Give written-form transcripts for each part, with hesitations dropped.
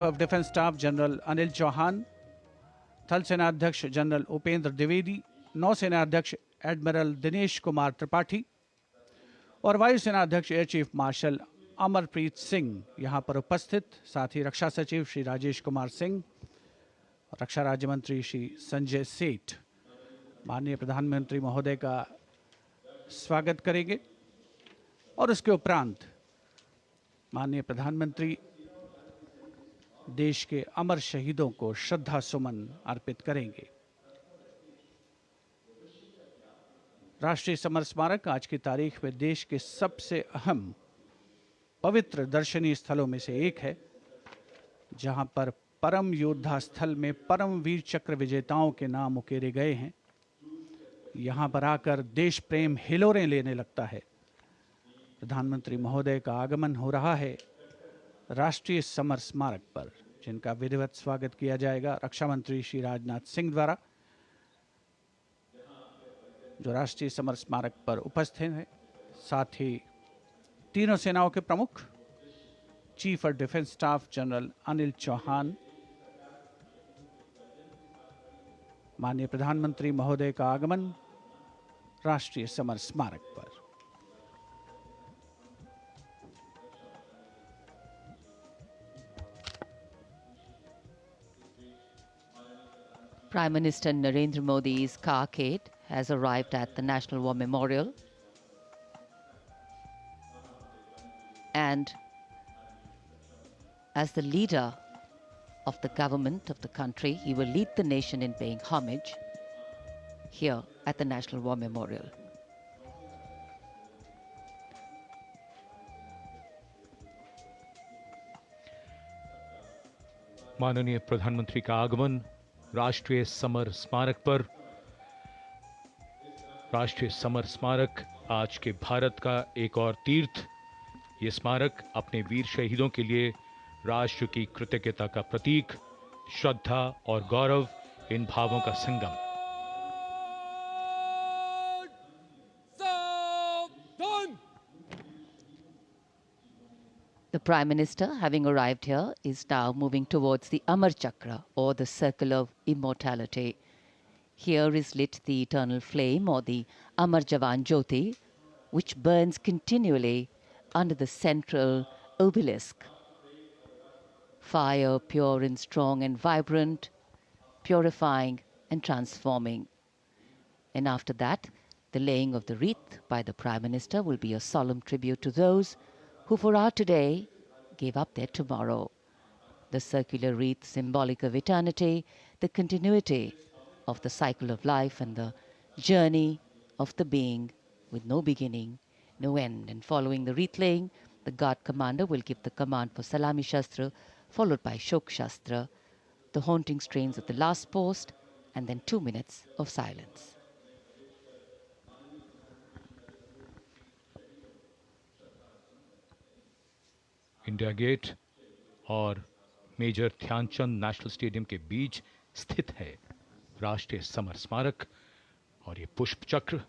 of Defense Staff General Anil Chauhan, थल सेनाध्यक्ष general Upendra Dwivedi, नौसेनाध्यक्ष admiral Dinesh Kumar Tripathi और वायुसेना अध्यक्ष air chief marshal Amarpreet Singh यहाँ पर उपस्थित, साथ ही रक्षा सचिव श्री राजेश कुमार सिंह, रक्षा राज्य मंत्री श्री संजय सेठ माननीय प्रधानमंत्री महोदय का स्वागत करेंगे और उसके उपरांत माननीय प्रधानमंत्री देश के अमर शहीदों को श्रद्धा सुमन अर्पित करेंगे। राष्ट्रीय समर स्मारक आज की तारीख में देश के सबसे अहम पवित्र दर्शनीय स्थलों में से एक है, जहां पर परम योद्धा स्थल में परम वीर चक्र विजेताओं के नाम उकेरे गए हैं। यहां पर आकर देश प्रेम हिलोरें लेने लगता है। प्रधानमंत्री महोदय का आगमन हो रहा है राष्ट्रीय समर स्मारक पर, जिनका विधिवत स्वागत किया जाएगा रक्षा मंत्री श्री राजनाथ सिंह द्वारा, जो राष्ट्रीय समर स्मारक पर उपस्थित हैं। साथ ही तीनों सेनाओं के प्रमुख chief of defence staff general Anil Chauhan, माननीय प्रधानमंत्री महोदय का आगमन राष्ट्रीय समर स्मारक पर। Prime Minister Narendra Modi's carcade has arrived at the National War Memorial, and as the leader of the government of the country, he will lead the nation in paying homage here at the National War Memorial. माननीय प्रधानमंत्री का आगमन राष्ट्रीय summer स्मारक पर। राष्ट्रीय summer स्मारक आज के भारत का एक और तीर्थ। ये स्मारक अपने वीर शहीदों के लिए राष्ट्र की कृतज्ञता का प्रतीक, श्रद्धा और गौरव, इन भावों का संगम। The Prime Minister, having arrived here, is now moving towards the Amar Chakra, or the Circle of Immortality. Here is lit the eternal flame, or the Amar Jawan Jyoti, which burns continually under the central obelisk. Fire, pure and strong and vibrant, purifying and transforming. And after that, the laying of the wreath by the Prime Minister will be a solemn tribute to those who for our today gave up their tomorrow. The circular wreath, symbolic of eternity, the continuity of the cycle of life and the journey of the being with no beginning, no end. And following the wreath laying, the guard commander will give the command for Salami Shastra, followed by Shok Shastra, the haunting strains of the last post, and then 2 minutes of silence. India Gate और Major Dhyan Chand National Stadium के बीच स्थित है राष्ट्रीय summer स्मारक और ये पुष्प चक्र।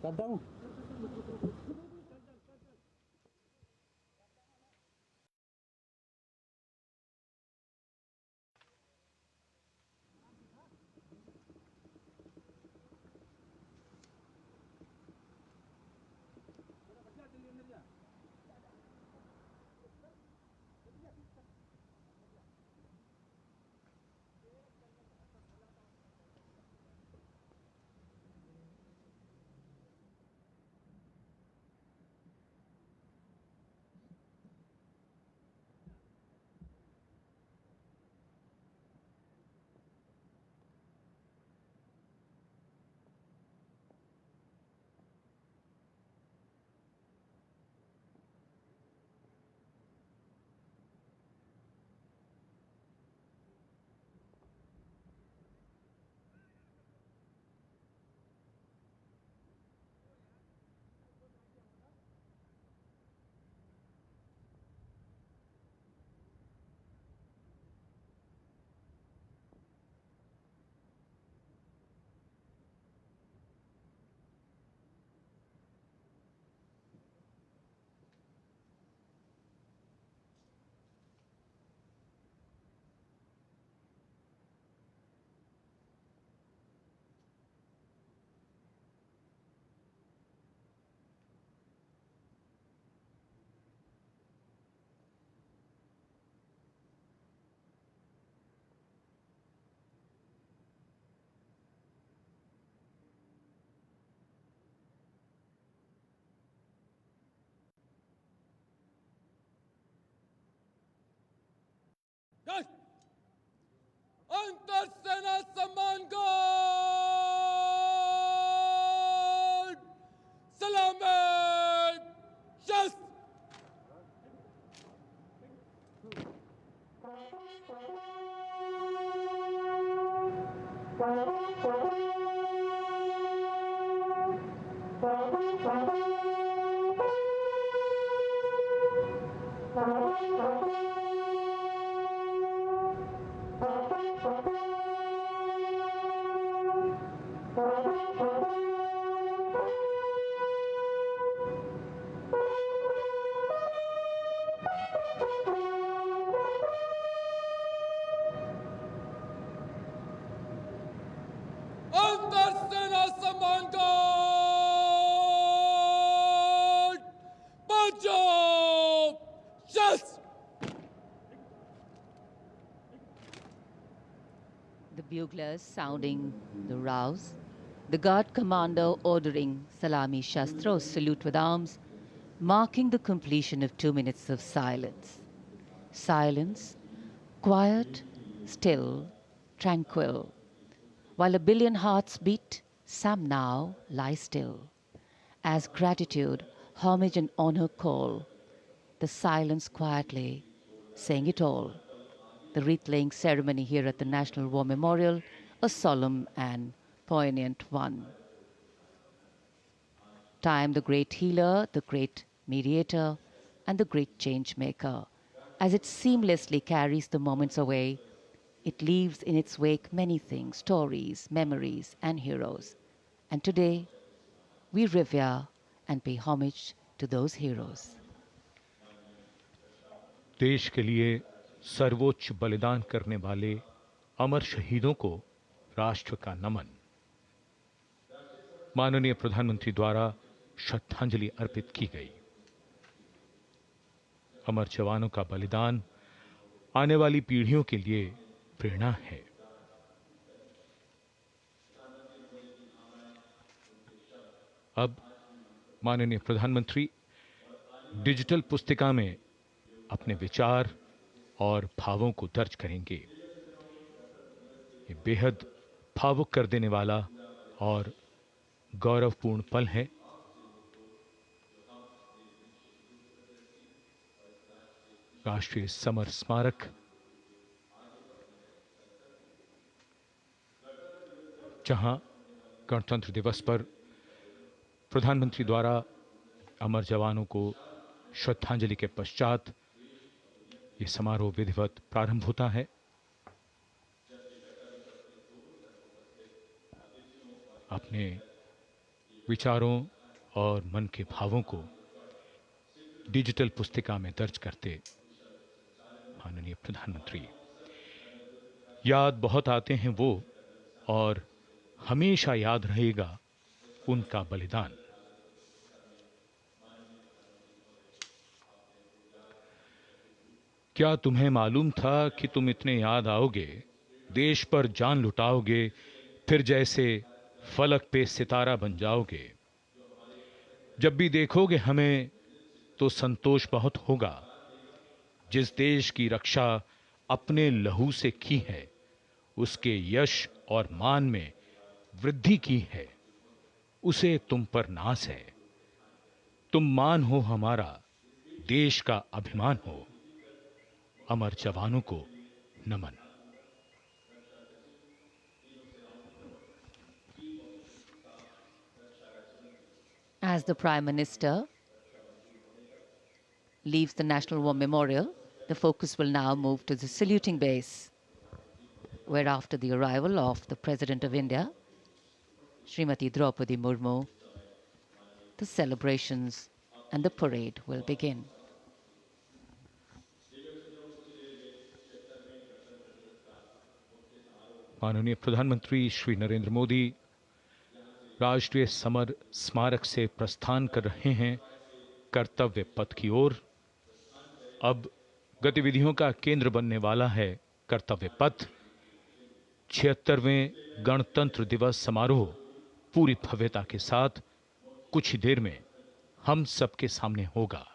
करता हूँ। अंतरसेना सम्मान गार्ड सलामत शस्त्र अंतरसेना सम्मान गार्ड पंजाब शस्त्र The buglers sounding the rouse, the guard commander ordering Salami Shastros salute with arms, marking the completion of 2 minutes of silence. Silence, quiet, still, tranquil. While a billion hearts beat, some now lie still. As gratitude, homage and honor call, the silence quietly, saying it all. The wreath-laying ceremony here at the National War Memorial, a solemn and poignant one. Time, the great healer, the great mediator, and the great change maker. As it seamlessly carries the moments away, it leaves in its wake many things, stories, memories, and heroes. And today, we revere and pay homage to those heroes. देश के लिए सर्वोच्च बलिदान करने वाले अमर शहीदों को राष्ट्र का नमन। माननीय प्रधानमंत्री द्वारा श्रद्धांजलि अर्पित की गई। अमर जवानों का बलिदान आने वाली पीढ़ियों के लिए प्रेरणा है। अब माननीय प्रधानमंत्री डिजिटल पुस्तिका में अपने विचार और भावों को दर्ज करेंगे। ये बेहद भावुक कर देने वाला और गौरवपूर्ण पल है। राष्ट्रीय समर स्मारक जहां गणतंत्र दिवस पर प्रधानमंत्री द्वारा अमर जवानों को श्रद्धांजलि के पश्चात ये समारोह विधिवत प्रारंभ होता है। अपने विचारों और मन के भावों को डिजिटल पुस्तिका में दर्ज करते माननीय प्रधानमंत्री। याद बहुत आते हैं वो, और हमेशा याद रहेगा उनका बलिदान। क्या तुम्हें मालूम था कि तुम इतने याद आओगे, देश पर जान लुटाओगे, फिर जैसे फलक पे सितारा बन जाओगे। जब भी देखोगे हमें तो संतोष बहुत होगा। जिस देश की रक्षा अपने लहू से की है, उसके यश और मान में वृद्धि की है, उसे तुम पर नाज है। तुम मान हो हमारा, देश का अभिमान हो। अमर जवानों को नमन। As the Prime Minister leaves the National War Memorial, the focus will now move to the saluting base, where after the arrival of the President of India, Srimati Draupadi Murmu, the celebrations and the parade will begin. माननीय प्रधानमंत्री श्री नरेंद्र मोदी राष्ट्रीय summer स्मारक से प्रस्थान कर रहे हैं कर्तव्य पथ की ओर। अब गतिविधियों का केंद्र बनने वाला है कर्तव्य पथ। 76वें गणतंत्र दिवस समारोह पूरी भव्यता के साथ कुछ ही देर में हम सबके सामने होगा।